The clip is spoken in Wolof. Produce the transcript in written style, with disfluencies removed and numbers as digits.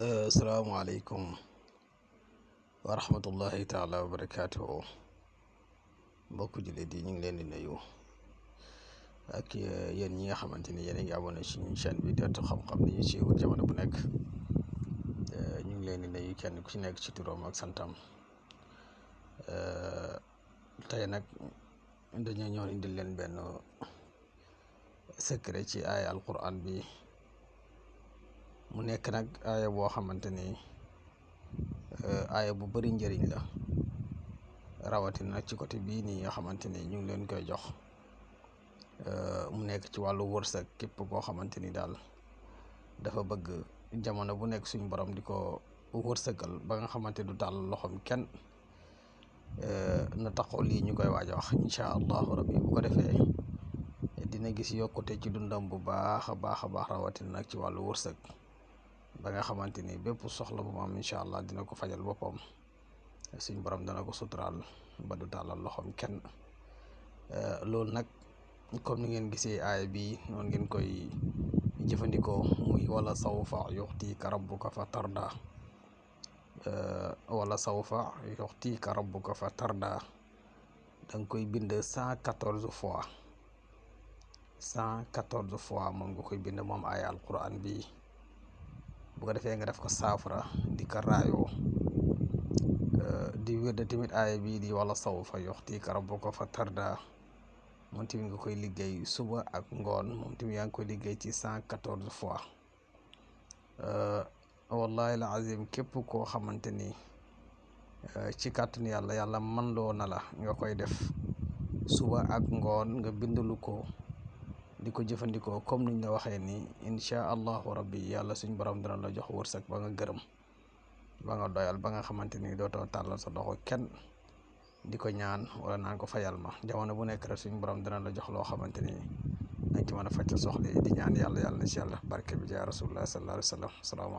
Assalamualaikum warahmatullahi taala wabarakatuh. Mbokk jullit yi ñu ngi leen di nuyu ak yéen ñi nga xamante ni yéen a ngi abonné suñu chaîne bi di Ëttu Xam-Xam ni ñu siiwul jamono bu nekk. ñu ngi leen di nuyu kenn ku ci nekk ci turam ak santam. Tey nag dañoo ñëw indil leen benn secret ci aaya alquran bi. Mu nekk nag aaya boo xamante ni aaya bu bari njëriñ la, rawatina nag ci côté bii nii nga xamante ni ñu ngi leen koy jox. Mu nekk ci wàllu wërsëg. Képp koo xamante ni daal dafa bëgg jamono bu nekk suñu borom di ko wërsëgal ba nga xamante du tàll loxoom kenn, na taxaw lii ñu koy waaj a wax incha allahu rabbi. Bu ko defee dina gis yokkute ci dundam bu baax a baax a baax, rawatina nag ci wàllu wërsëg, ba nga xamante ni bépp soxla bu mu am incha allah dina ko fajal boppam. Suñ borom dana ko suturaal ba du tàllal loxoom kenn. Loolu nag comme ni ngeen gisee aaya bi noonu ngeen koy jëfandikoo, muy wala sawfa yuxtiika rabbuka fa tarda. Wala sawfa yuxtiika rabbuka fa tarda. Da nga koy bind 114 fois. 114 fois moom nga koy bind moom aaya alquran bi. Bu ko defee nga def ko saafara di ko raayoo, di wér tamit aaya bii di wala sawfa yuxtiika rabbuka fa tarda. moom tamit nga koy liggéey suba ak ngoon, moom tamit yaa ngi koy liggéey ci 114 fois. Wallahi la azim, képp koo xamante ni ci kàttanu yàlla man loo na la nga koy def suba ak ngoon, nga bindalu ko di ko jëfandikoo comme niñ la waxee ni incha allahu rabbi, yàlla suñ borom dina la jox wërsëg ba nga gërëm, ba nga doyal, ba nga xamante ni dootoo tàllal sa doxo kenn di ko ñaan wala naan ko fayal ma. Jamono bu nekk rek suñ borom dina la jox loo xamante ni dañ ci mën a faj sa soxla yi. Di ñaan yàlla na ci yàlla barke bi jaay rasulullah sallallahu alayhi wa sallam. Salaamaaleykum.